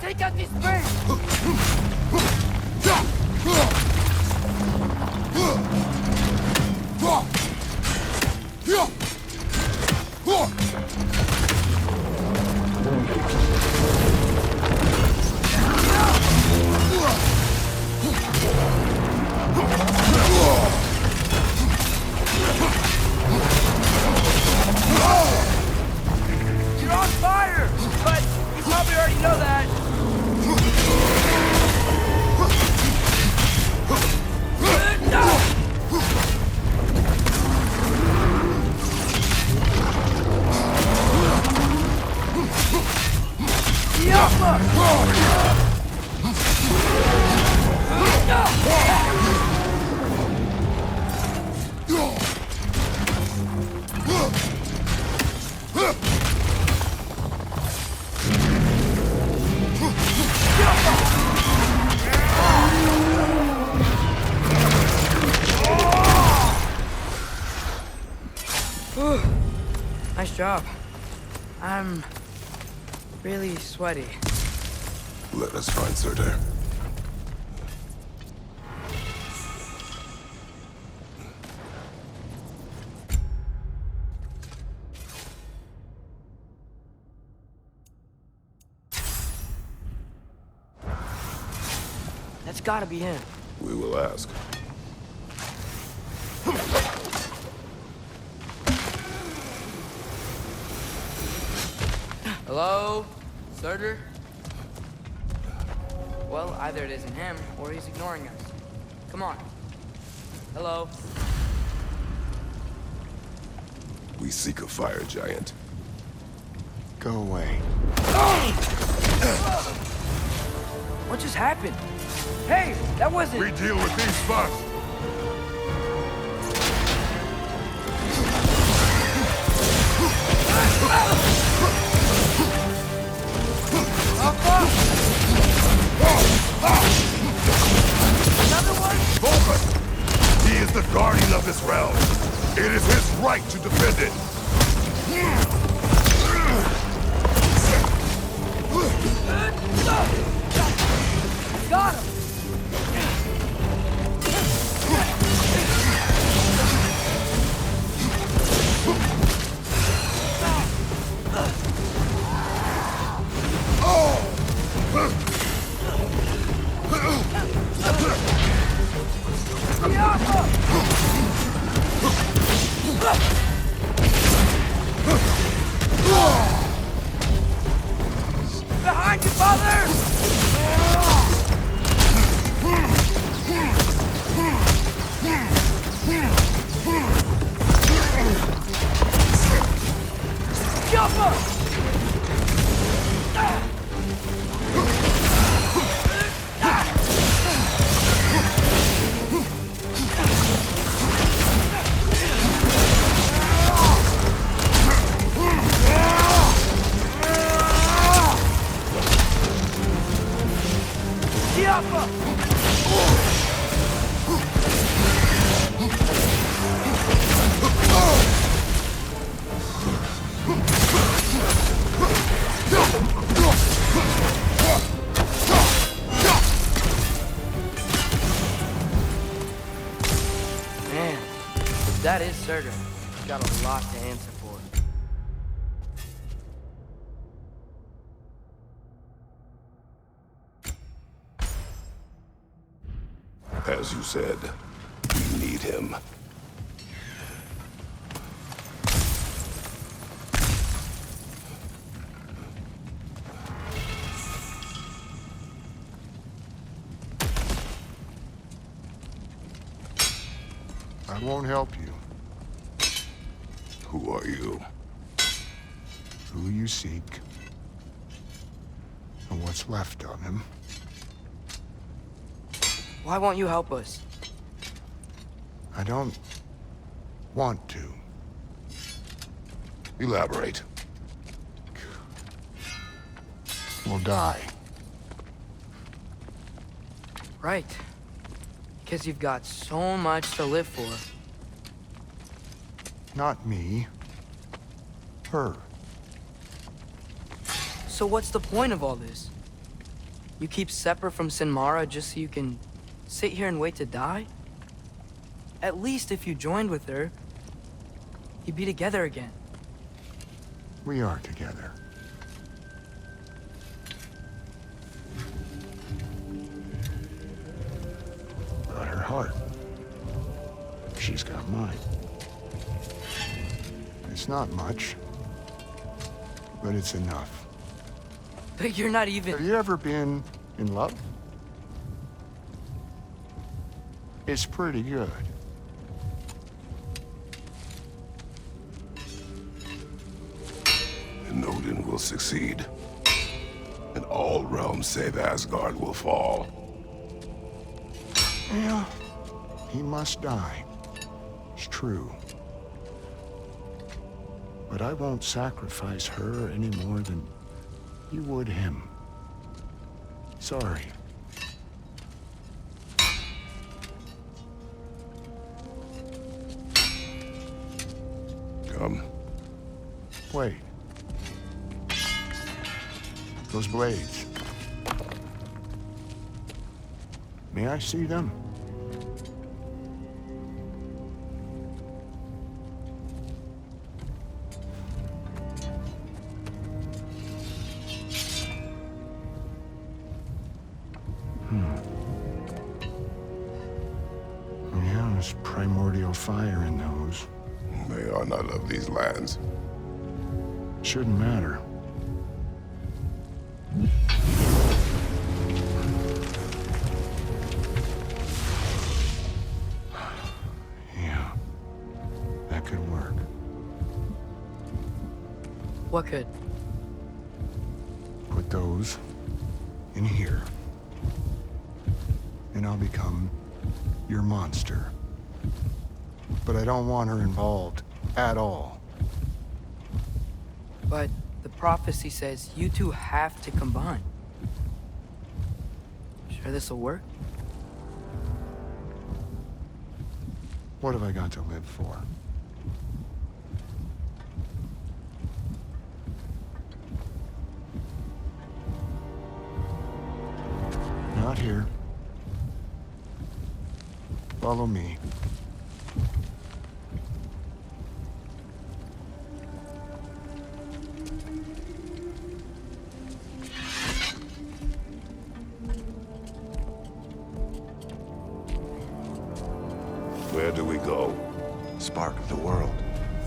Take out this bird! You're on fire! But you probably already know that. Nice job. I'm really sweaty. Let us find Surtur. That's gotta be him. We will ask. Hello? Surtur? Well, either it isn't him, or he's ignoring us. Come on. Hello? We seek a fire giant. Go away. What just happened? Hey, that wasn't... We deal with these first! Another one? Focus! He is the guardian of this realm. It is his right to defend it. Got him! Behind you, father! Jump up! Man, if that is Surtur, he's got a lot to answer for. As you said, we need him. I won't help you. Who are you? Who you seek, and what's left of him. Why won't you help us? I don't want to. Elaborate. We'll die. Right. Because you've got so much to live for. Not me. Her. So what's the point of all this? You keep separate from Sinmara just so you can sit here and wait to die? At least if you joined with her, you'd be together again. We are together. Got her heart. She's got mine. It's not much, but it's enough. But you're not Have even... you ever been in love? It's pretty good. And Odin will succeed. And all realms save Asgard will fall. Yeah, he must die. It's true. But I won't sacrifice her any more than you would him. Sorry. Come. Wait. Those blades. May I see them? Yeah, there's primordial fire in those. They are not of these lands. Shouldn't matter. Yeah, that could work. What could? Put those in here. And I'll become your monster. But I don't want her involved at all. But the prophecy says you two have to combine. Sure this'll work? What have I got to live for? Not here. Follow me. Where do we go? Spark of the world.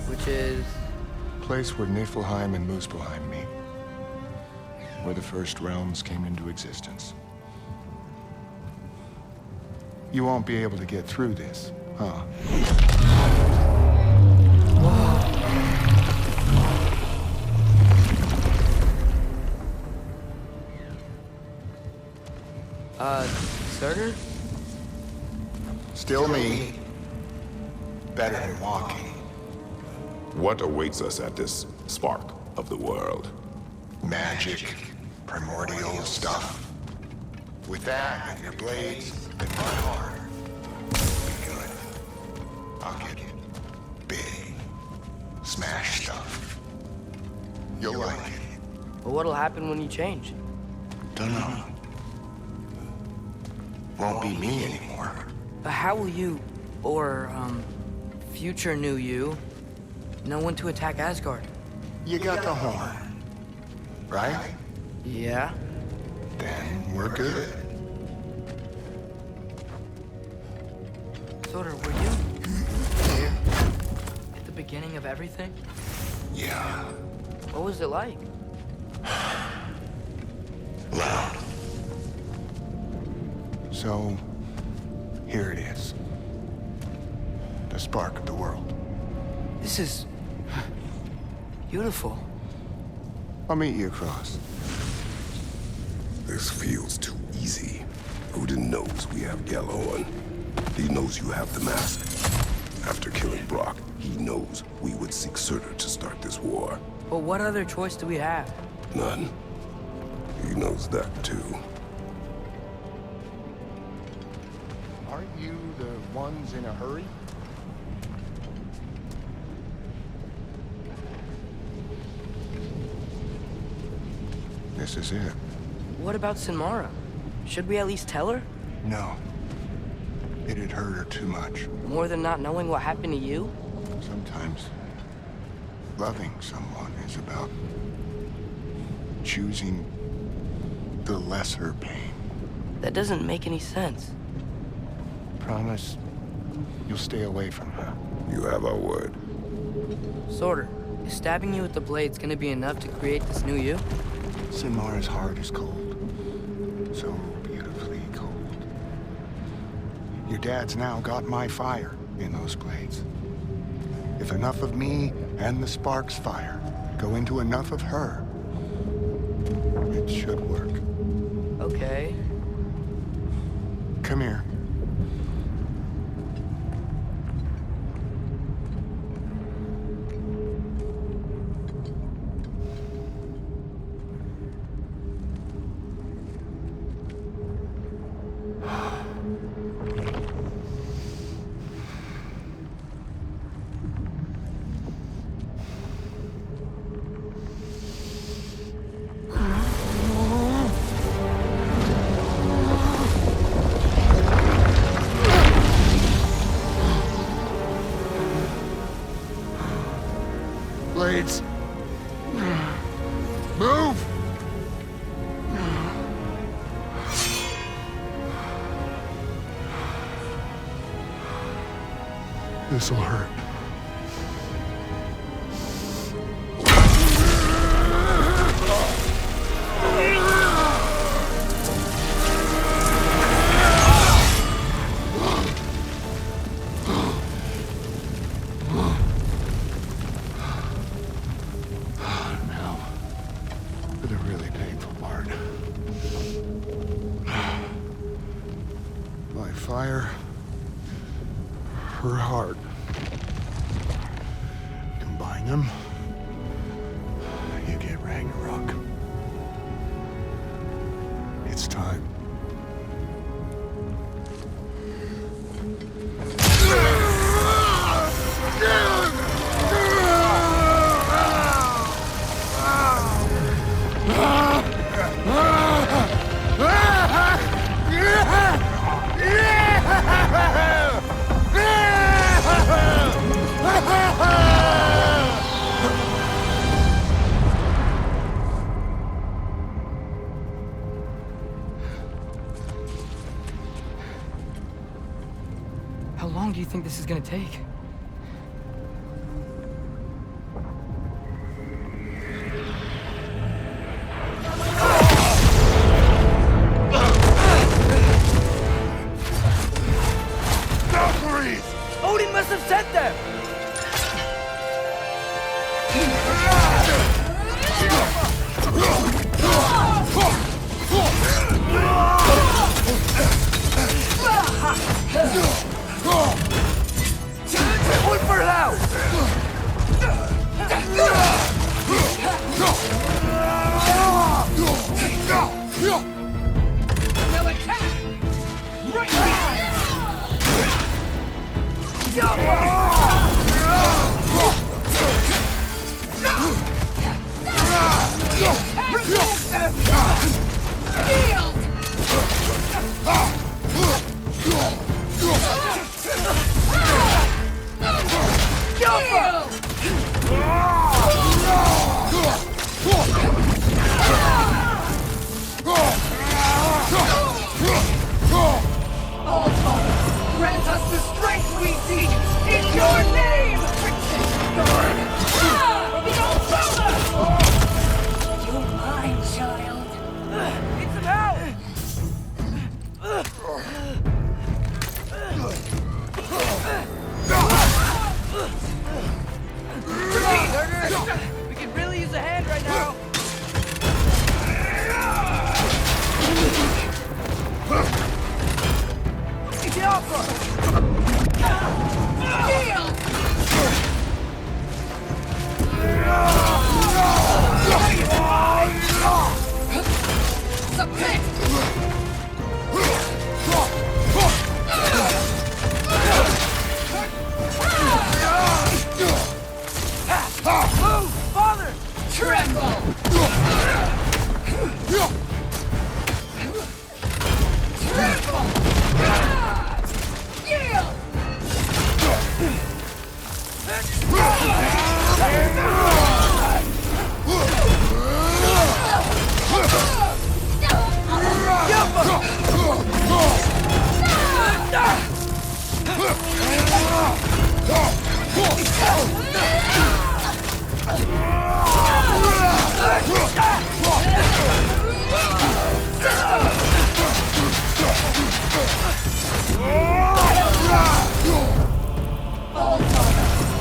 Which is... Place where Niflheim and Muspelheim meet. Where the first realms came into existence. You won't be able to get through this, huh? Surtur? Still me. Better than walking. What awaits us at this spark of the world? Magic, primordial stuff. With that and your blades and my heart, be good. I'll get big, smash stuff. You'll like it. But what'll happen when you change? Dunno. Won't be me anymore. But how will you, or, future new you, know when to attack Asgard? You got the horn, right? Yeah? Then we're good. Surtur, were you here at the beginning of everything? Yeah. What was it like? Loud. So, here it is. The spark of the world. This is... beautiful. I'll meet you across. This feels too easy. Odin knows we have Gjallarhorn. He knows you have the mask. After killing Brock, he knows we would seek Surtur to start this war. But what other choice do we have? None. He knows that too. Aren't you the ones in a hurry? This is it. What about Sinmara? Should we at least tell her? No. It'd hurt her too much. More than not knowing what happened to you? Sometimes loving someone is about choosing the lesser pain. That doesn't make any sense. Promise you'll stay away from her. You have our word. Sorter, is stabbing you with the blades gonna be enough to create this new you? Sinmara's heart is cold. So beautifully cold. Your dad's now got my fire in those blades. If enough of me and the spark's fire go into enough of her, it should work. Okay. Come here. Blades. Move! This'll hurt. The really painful part. My fire, her heart. Combine them, you get Ragnarok. It's time. How long do you think this is gonna take? Odin must have sent them! One for now! Now attack! Right Grant us the strength we seek in your name! You're mine, child. Get some help! We could really use a hand right now. Get off Submit! Move! Father! Tremble!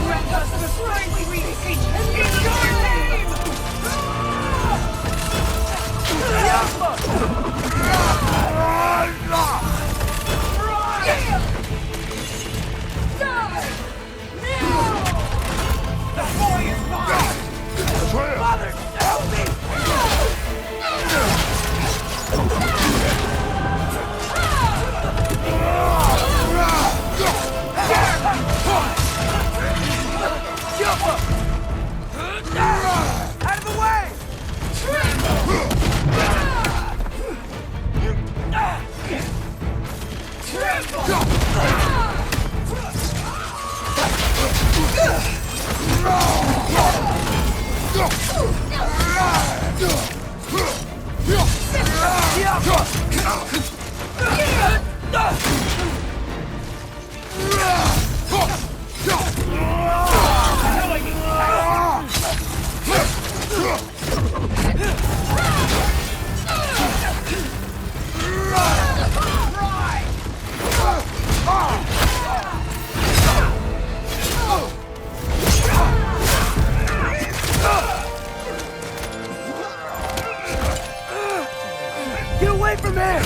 Grant us the strength we seek in your name! The boy is mine! Father, help me! Out of the way! Get away from him!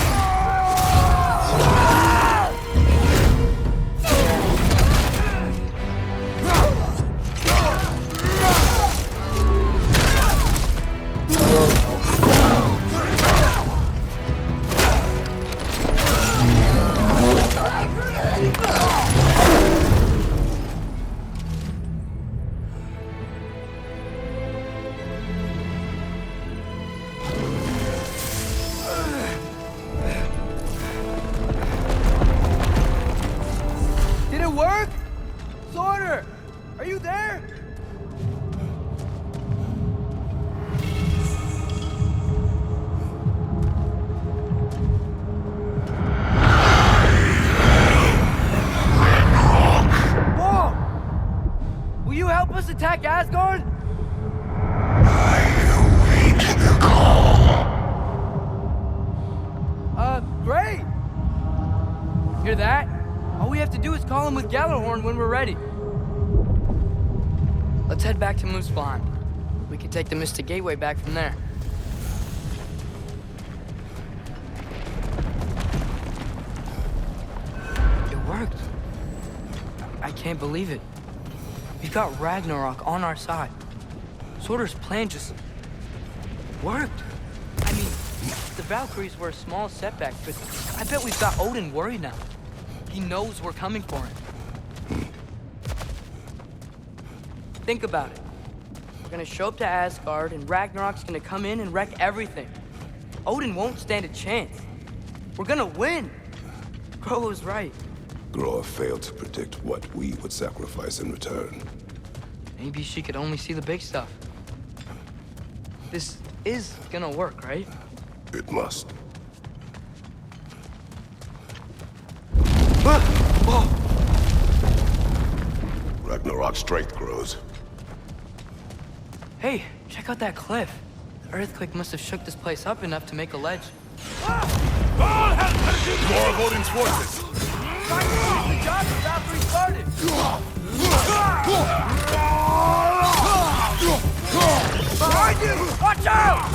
Did it work? Sorter! Are you there? Whoa! Will you help us attack Asgard? Great! Hear that? All we have to do is call him with Gjallarhorn when we're ready. Let's head back to Muspelheim. We can take the Mystic Gateway back from there. It worked. I can't believe it. We've got Ragnarok on our side. Sorter's plan just worked. I mean, the Valkyries were a small setback, but I bet we've got Odin worried now. He knows we're coming for him. Think about it. We're gonna show up to Asgard, and Ragnarok's gonna come in and wreck everything. Odin won't stand a chance. We're gonna win. Groa was right. Groa failed to predict what we would sacrifice in return. Maybe she could only see the big stuff. This is gonna work, right? It must. Ragnarok's strength grows. Hey, check out that cliff. The earthquake must have shook this place up enough to make a ledge. More of Odin's forces! The job is after he started! Behind you! Watch out!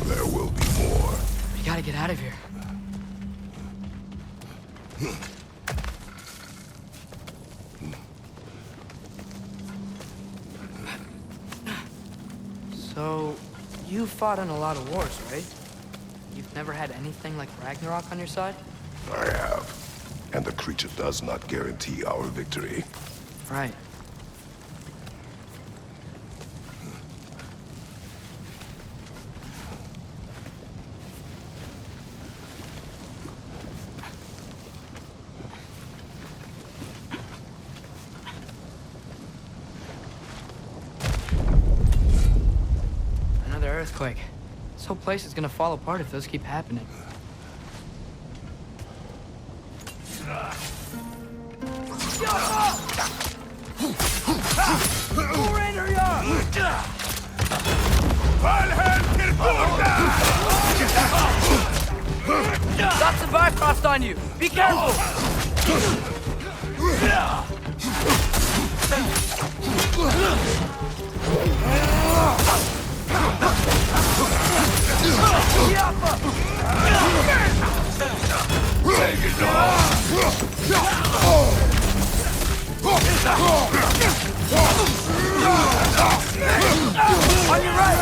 There will be more. We gotta get out of here. So, you fought in a lot of wars, right? You've never had anything like Ragnarok on your side? I have. And the creature does not guarantee our victory. Right. Another earthquake. This whole place is gonna fall apart if those keep happening. Lots of Bifrost on you! Be careful! On your right!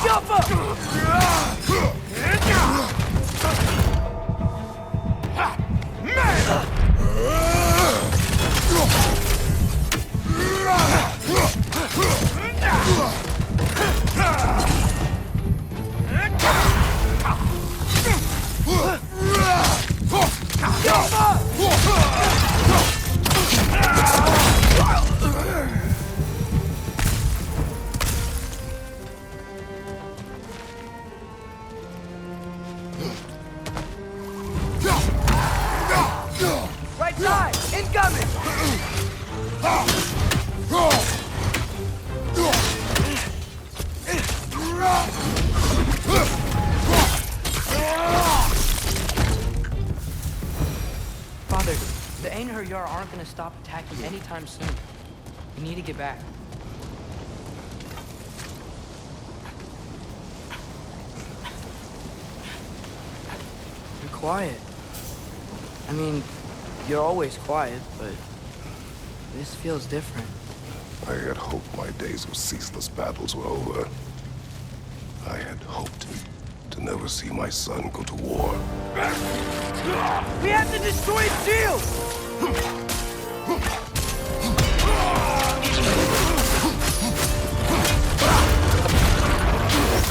Jump up! Right side! Incoming! Father, the Einherjar aren't gonna stop attacking anytime soon. We need to get back. You're quiet. I mean, you're always quiet, but this feels different. I had hoped my days of ceaseless battles were over. I had hoped to never see my son go to war. We have to destroy its shield!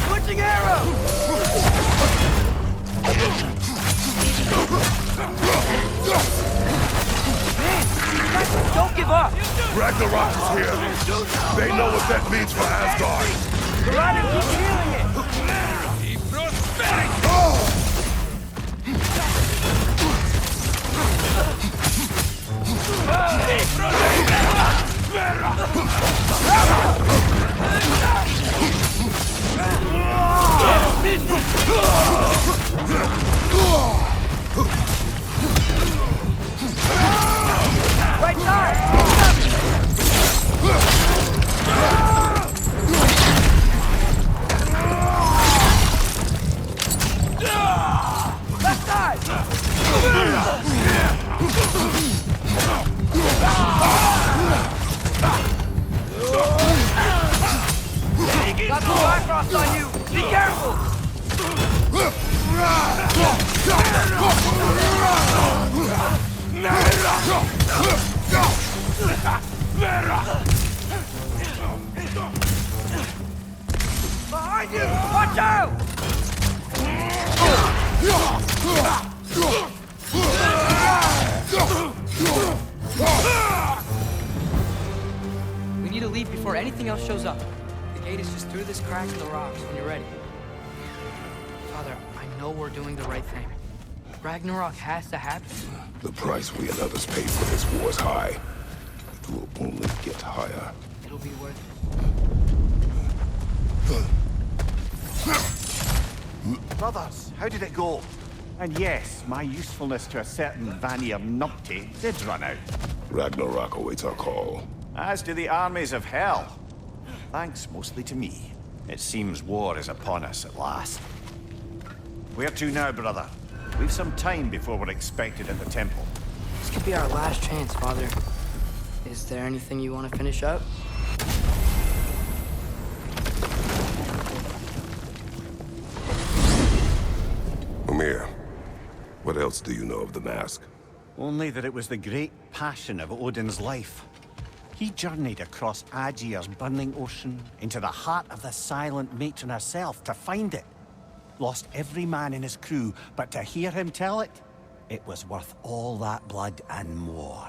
Switching arrow! Man, don't give up! Ragnarok is here! They know what that means for Asgard! The rider keeps healing it! Right side! Left side! Got some Bifrost on you! Be careful! Behind you! Watch out! We need to leave before anything else shows up. The gate is just through this crack in the rocks when you're ready. Father, I know we're doing the right thing. Ragnarok has to happen. The price we and others pay for this war is high. It will only get higher. It'll be worth it. Brothers, how did it go? And yes, my usefulness to a certain Vanir numpty did run out. Ragnarok awaits our call. As do the armies of hell. Thanks mostly to me. It seems war is upon us at last. Where to now, brother? We've some time before we're expected at the temple. This could be our last chance, Father. Is there anything you want to finish up? Mimir, what else do you know of the mask? Only that it was the great passion of Odin's life. He journeyed across Aegir's burning ocean into the heart of the silent matron herself to find it. Lost every man in his crew, but to hear him tell it, it was worth all that blood and more.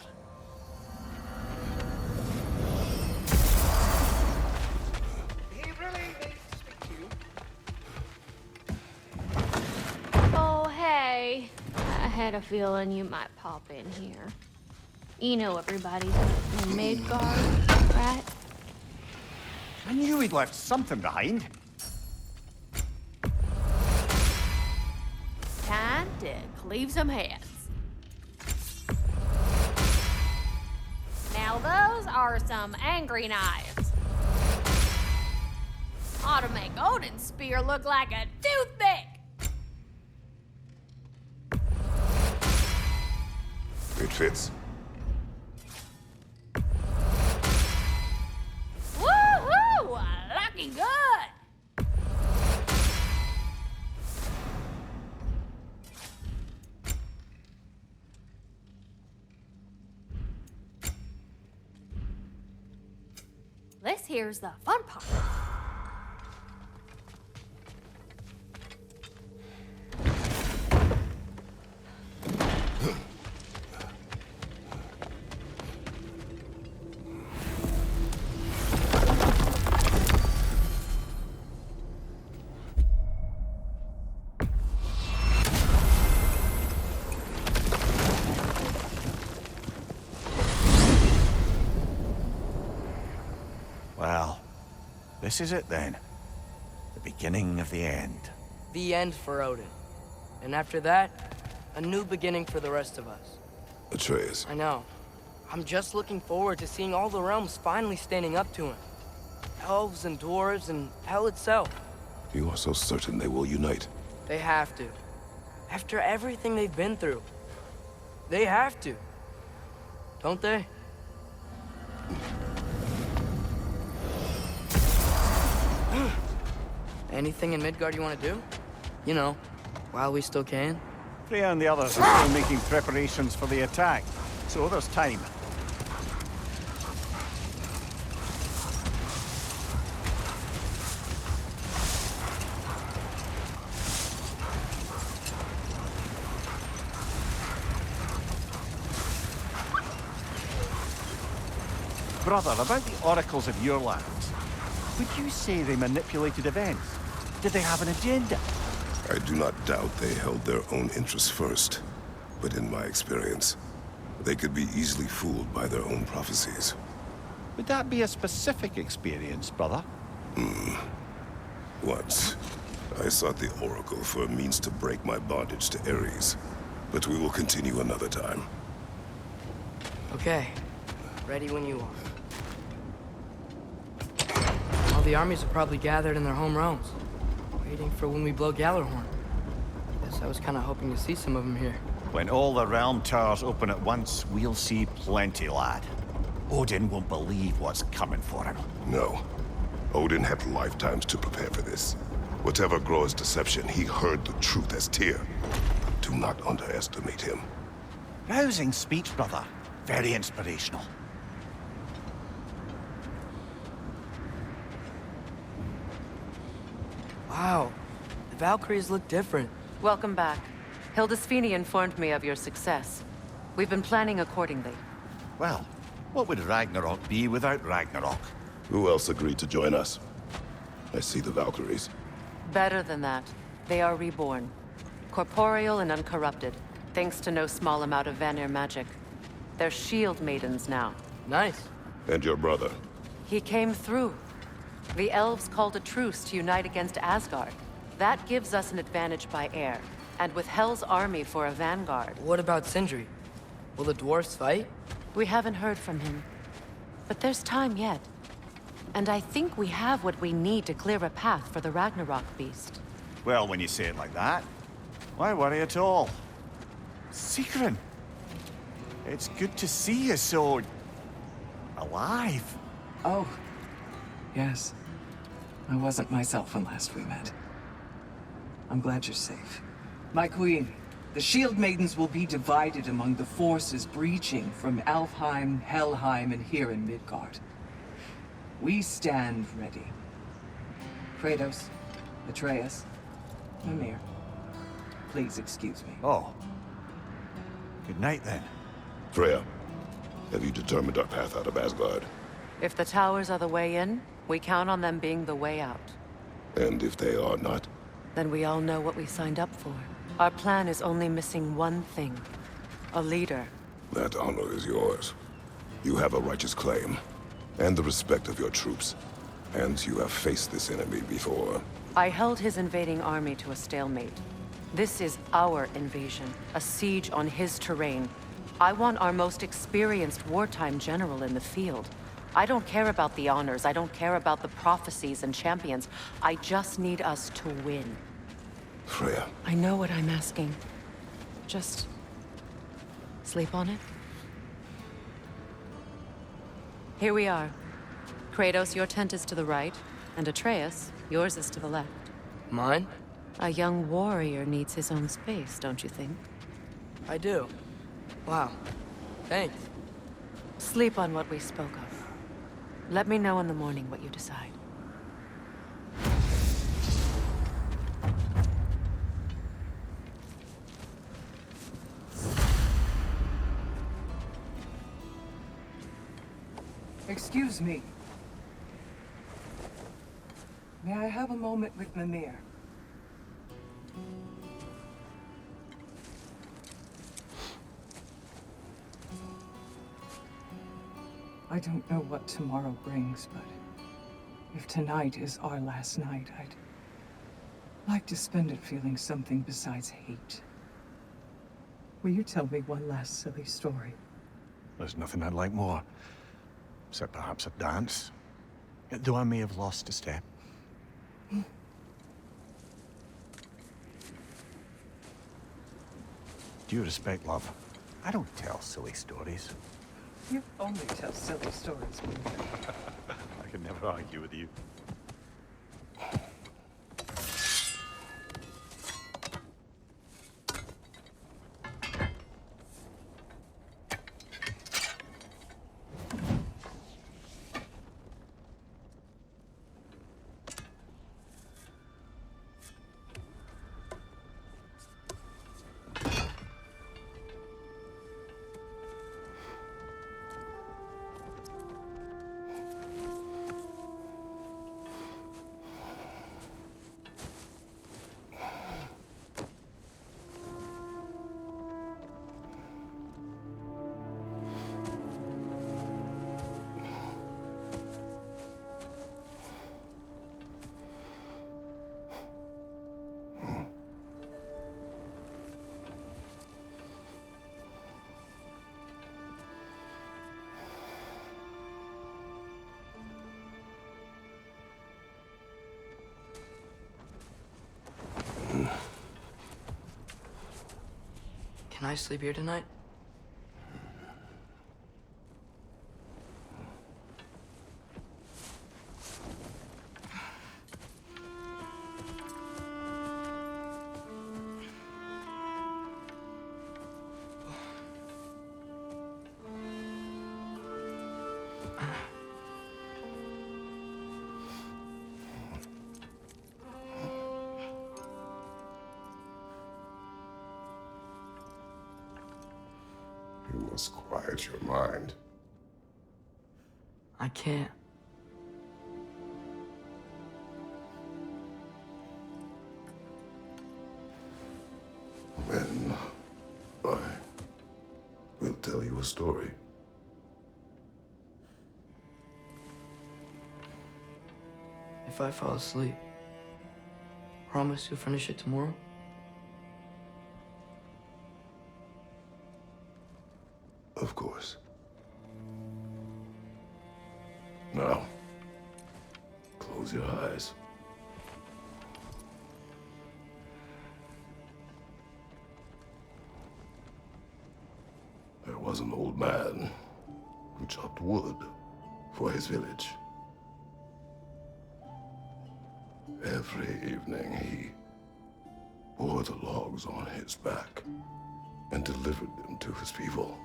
He really needs to speak to you. Oh, hey. I had a feeling you might pop in here. You know everybody's in Midgard, right? I knew he'd left something behind. Time to cleave some heads. Now those are some angry knives. Ought to make Odin's spear look like a toothpick. It fits. Woohoo! Lucky good! This here's the fun part. Well, this is it then. The beginning of the end. The end for Odin. And after that, a new beginning for the rest of us. Atreus, I know. I'm just looking forward to seeing all the realms finally standing up to him. Elves and dwarves and hell itself. you are so certain they will unite. They have to. After everything they've been through. They have to. Don't they? Anything in Midgard you want to do? You know, while we still can. Freya and the others are still making preparations for the attack, so there's time. Brother, about the oracles of your lands, would you say they manipulated events? Did they have an agenda? I do not doubt they held their own interests first. But in my experience, they could be easily fooled by their own prophecies. Would that be a specific experience, brother? Once, I sought the Oracle for a means to break my bondage to Ares. But we will continue another time. Okay. Ready when you are. All the armies are probably gathered in their home realms, waiting for when we blow Gallarhorn. Guess I was kind of hoping to see some of them here. When all the realm towers open at once, we'll see plenty, lad. Odin won't believe what's coming for him. No. Odin had lifetimes to prepare for this. Whatever Groa's deception, he heard the truth as Tyr. Do not underestimate him. Rousing speech, brother. Very inspirational. Wow. The Valkyries look different. Welcome back. Hildisvini informed me of your success. We've been planning accordingly. Well, what would Ragnarok be without Ragnarok? Who else agreed to join us? I see the Valkyries. Better than that. They are reborn. Corporeal and uncorrupted, thanks to no small amount of Vanir magic. They're shield maidens now. Nice. And your brother. He came through. The elves called a truce to unite against Asgard. That gives us an advantage by air, and with Hell's army for a vanguard. What about Sindri? Will the dwarves fight? We haven't heard from him. But there's time yet. And I think we have what we need to clear a path for the Ragnarok beast. Well, when you say it like that, why worry at all? Sigrun! It's good to see you so... alive. Oh, yes. I wasn't myself when last we met. I'm glad you're safe. My queen, the Shield Maidens will be divided among the forces breaching from Alfheim, Helheim, and here in Midgard. We stand ready. Kratos, Atreus, Mimir, please excuse me. Oh. Good night, then. Freya, have you determined our path out of Asgard? If the towers are the way in, we count on them being the way out. And if they are not? Then we all know what we signed up for. Our plan is only missing one thing. A leader. That honor is yours. You have a righteous claim, and the respect of your troops. And you have faced this enemy before. I held his invading army to a stalemate. This is our invasion, a siege on his terrain. I want our most experienced wartime general in the field. I don't care about the honors, I don't care about the prophecies and champions. I just need us to win. Freya. I know what I'm asking. Just... sleep on it? Here we are. Kratos, your tent is to the right, and Atreus, yours is to the left. Mine? A young warrior needs his own space, don't you think? I do. Wow. Thanks. Sleep on what we spoke of. Let me know in the morning what you decide. Excuse me. May I have a moment with Mimir? I don't know what tomorrow brings, but if tonight is our last night, I'd like to spend it feeling something besides hate. Will you tell me one last silly story? There's nothing I'd like more. Except perhaps a dance. Though I may have lost a step. Due respect, love. I don't tell silly stories. You only tell silly stories, Mimir. I can never argue with you. Can I sleep here tonight? You must quiet your mind. I can't. Then I will tell you a story. If I fall asleep, promise you'll finish it tomorrow? Of course. was an old man who chopped wood for his village. Every evening he bore the logs on his back and delivered them to his people.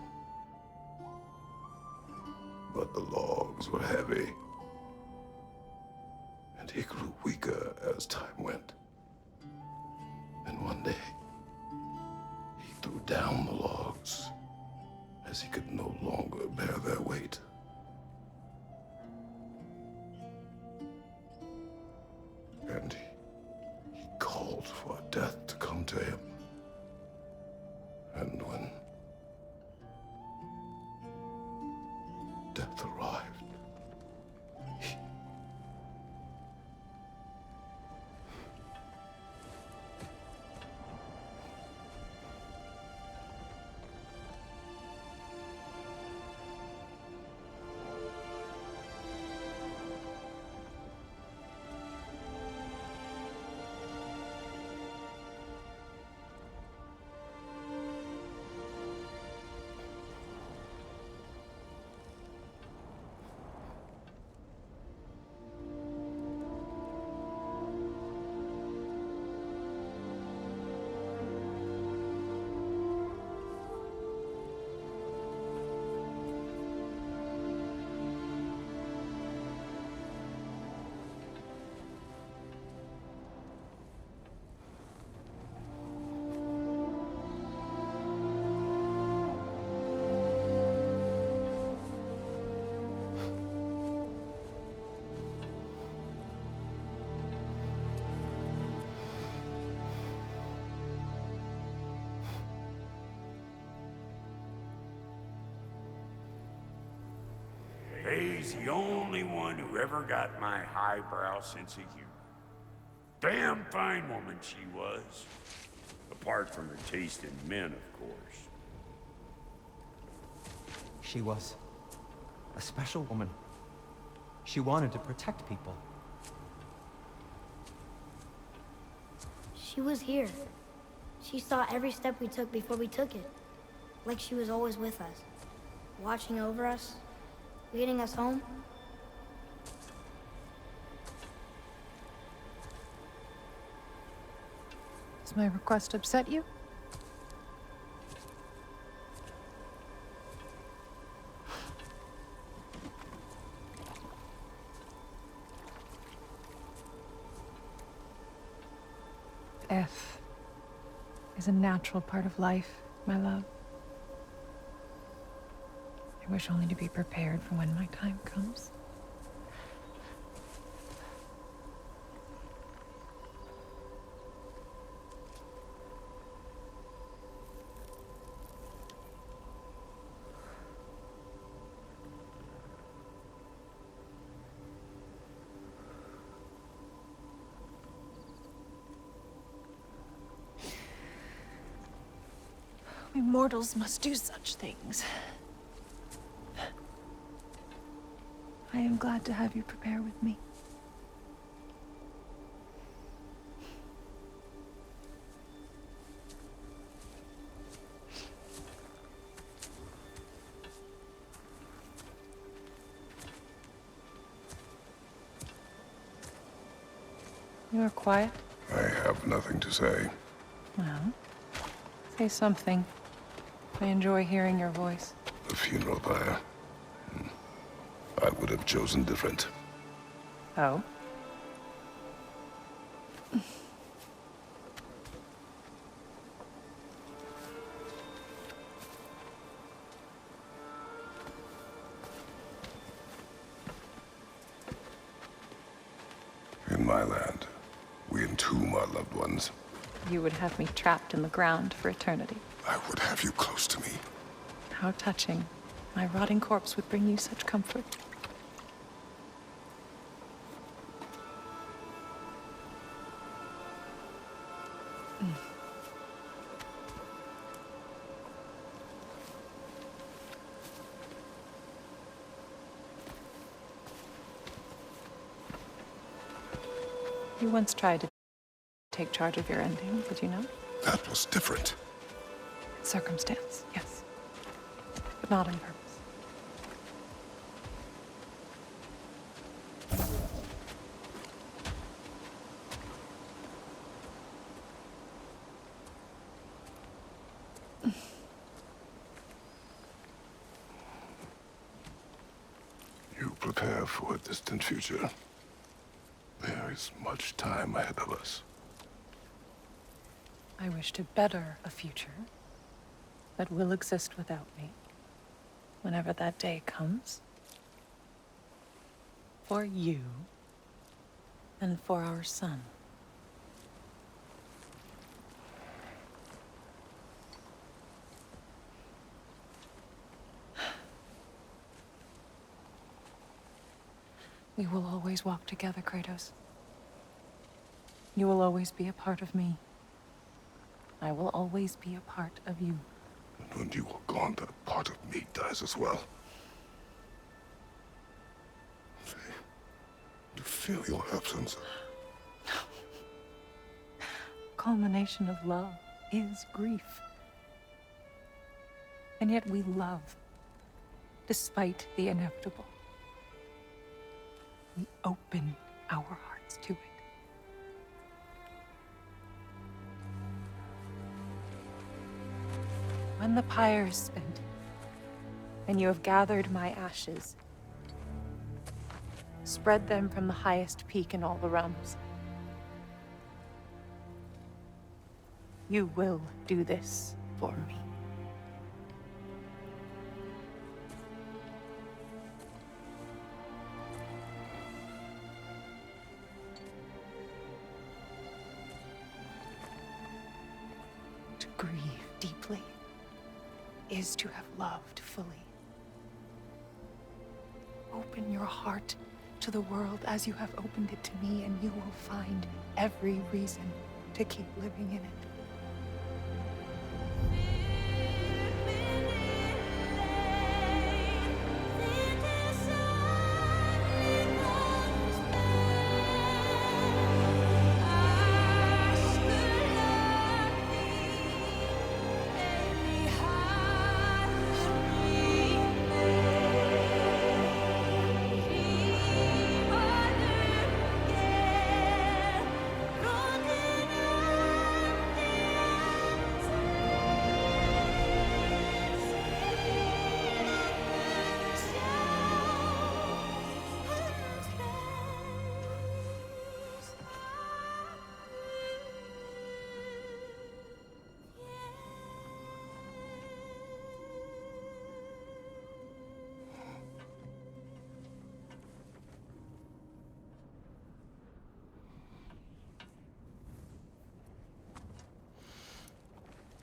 But the logs were heavy, and he grew weaker as time went. And one day, he threw down the logs as he could no longer bear their weight. And he called for death to come to him. And when death arrived, He's the only one who ever got my highbrow sense of humor. Damn fine woman she was. Apart from her taste in men, of course. She was a special woman. She wanted to protect people. She was here. She saw every step we took before we took it. Like she was always with us. Watching over us. Leading us home. Does my request upset you? Death is a natural part of life, my love. I wish only to be prepared for when my time comes. We mortals must do such things. I am glad to have you prepare with me. You are quiet? I have nothing to say. Well, say something. I enjoy hearing your voice. The funeral pyre. I would have chosen different. Oh? In my land, we entomb our loved ones. You would have me trapped in the ground for eternity. I would have you close to me. How touching. My rotting corpse would bring you such comfort. You once tried to take charge of your ending, did you know? That was different. Circumstance, yes. Not on purpose. You prepare for a distant future. There is much time ahead of us. I wish to better a future that will exist without me, whenever that day comes. For you, and for our son. We will always walk together, Kratos. You will always be a part of me. I will always be a part of you. And when you are gone, that part of me dies as well. See, you feel your absence. Culmination of love is grief. And yet we love, despite the inevitable. We open our hearts to it. When the pyre is spent, and you have gathered my ashes, spread them from the highest peak in all the realms. You will do this for me. To grieve deeply is to have loved fully. Open your heart to the world as you have opened it to me, and you will find every reason to keep living in it.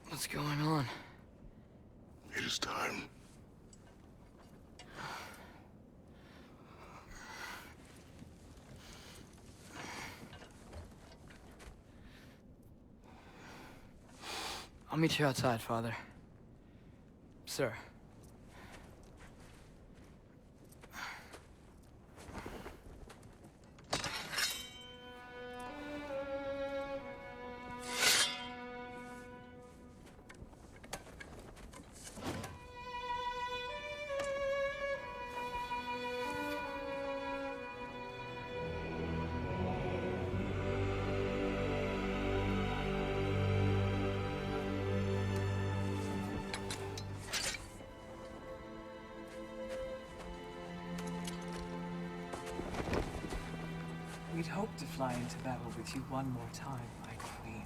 What's going on? It is time. I'll meet you outside, Father. Sir. We'd hoped to fly into battle with you one more time, my queen.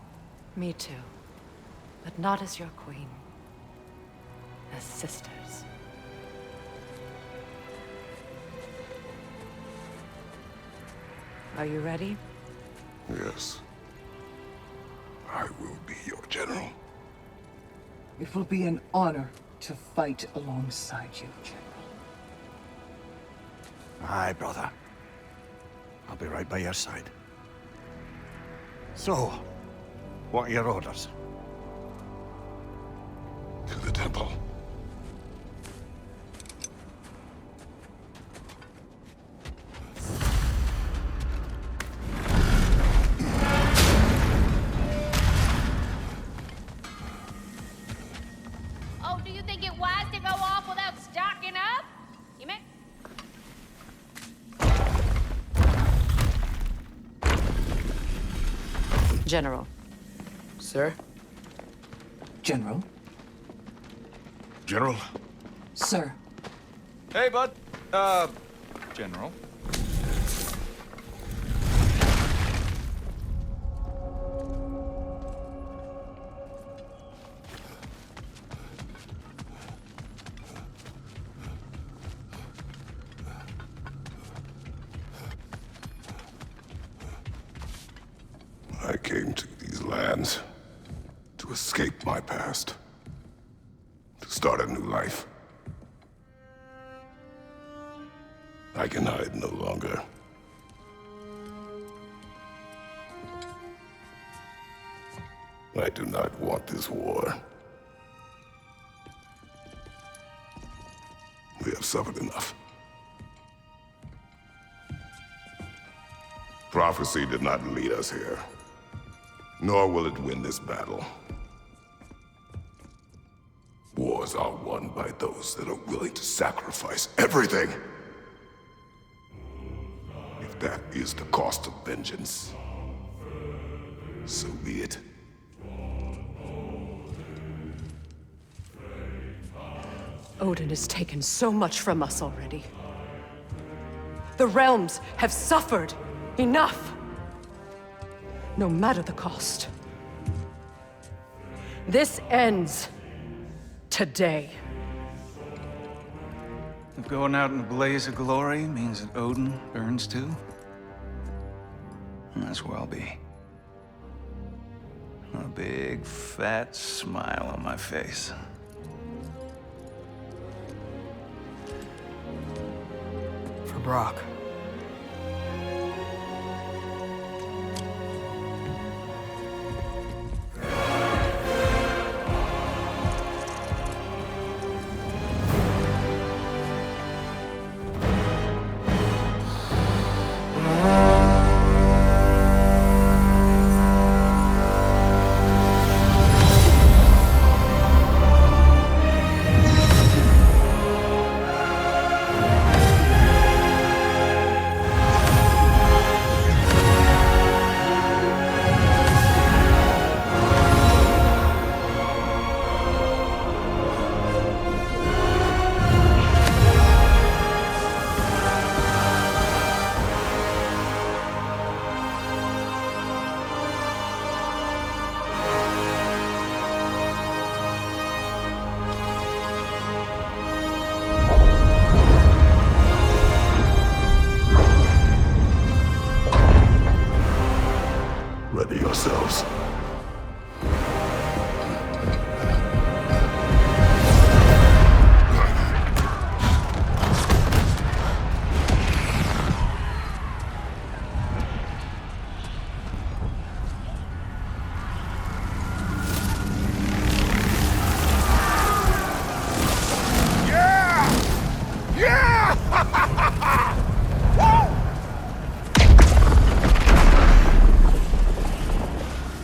Me too. But not as your queen. As sisters. Are you ready? Yes. I will be your general. It will be an honor to fight alongside you, General. Aye, brother. I'll be right by your side. So, what are your orders? To the temple. Oh, do you think it wise to go off without General. Sir? General? General? Sir. Hey, bud. General. I came to these lands to escape my past, to start a new life. I can hide no longer. I do not want this war. We have suffered enough. Prophecy did not lead us here, nor will it win this battle. Wars are won by those that are willing to sacrifice everything. If that is the cost of vengeance, so be it. Odin has taken so much from us already. The realms have suffered enough. No matter the cost. This ends today. If going out in a blaze of glory means that Odin burns too, that's where I'll be. A big, fat smile on my face. For Brock. Ready yourselves.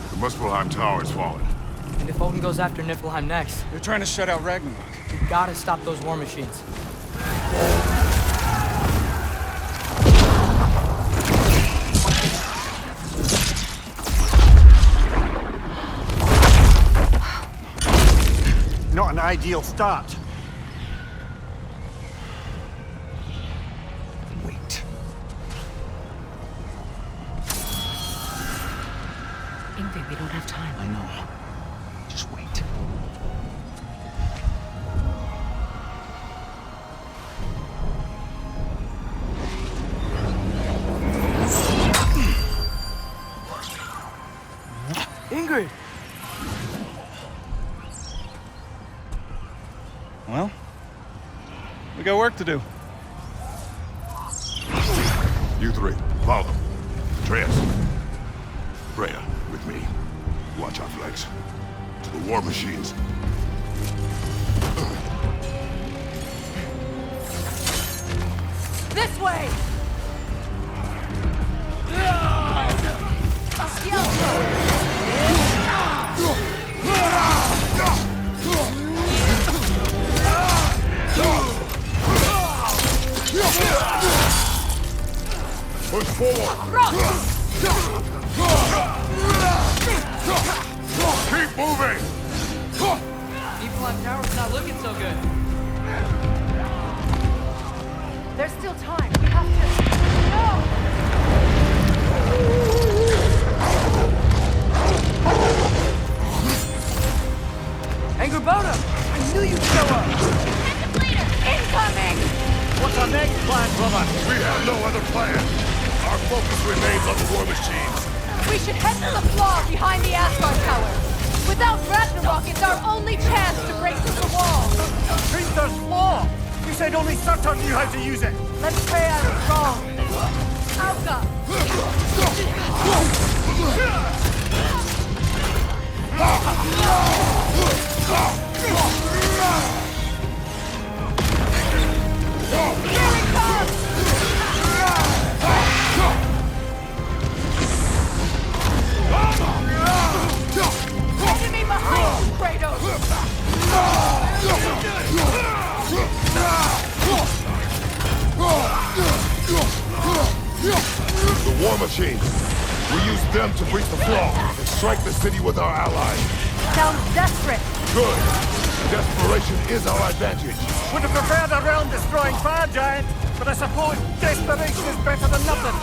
The Muspelheim Tower has fallen. And if Odin goes after Niflheim next, They're trying to shut out Ragnarok. we gotta stop those war machines. Not an ideal start. Wait. Ingrid, we don't have time. I know. Just wait. Ingrid! Well, we got work to do. You three, follow. Atreus. Freya, with me. Watch our flanks. To the war machines. This way! Push forward! Rhoda! I knew you'd show up! Incoming! What's our next plan, brother? We have no other plan. Our focus remains on the war machines. We should head to the flaw behind the Asgard Tower. Without Ragnarok, it's our only chance to break through the wall. Hrinder's flaw! You said only Surtur knew how to use it. Let's say I was wrong. Alka! Here it comes! Enemy behind you, Kratos! The war machines. We use them to breach the flaw and strike the city with our allies. Sounds desperate. Good. Desperation is our advantage. Would have preferred a realm-destroying fire giant, but I suppose desperation is better than nothing.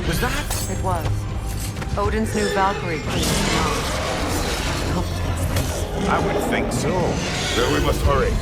Was that? It was. Odin's new Valkyrie. I would think so. Then we must hurry.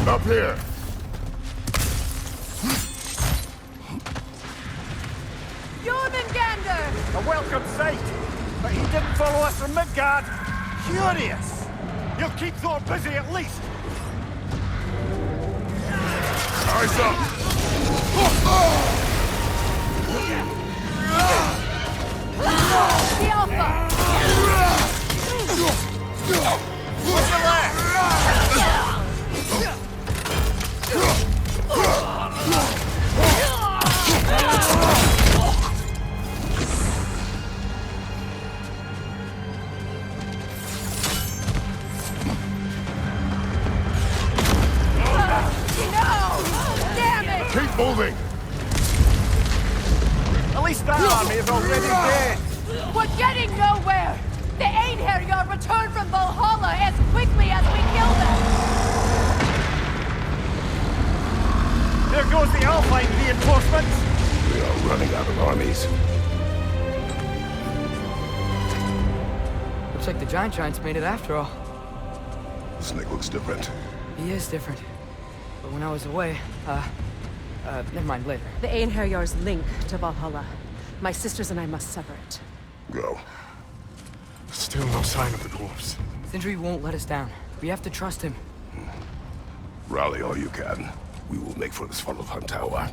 Up here! Jormungandr! A welcome sight, but he didn't follow us from Midgard. Curious. You'll keep Thor busy at least. Eyes up! The Alpha! What's your left? Keep moving! At least that army is already dead. We're getting nowhere! The Einherjar return from Valhalla as quickly as we kill them! There goes the Alpine reinforcements! We are running out of armies. Looks like the Giants made it after all. Snake looks different. He is different. But when I was away, never mind, later. The Einherjar's link to Valhalla. My sisters and I must sever it. Go. Still no sign of the dwarves. Sindri won't let us down. We have to trust him. Rally all you can. We will make for this Svartalfheim tower.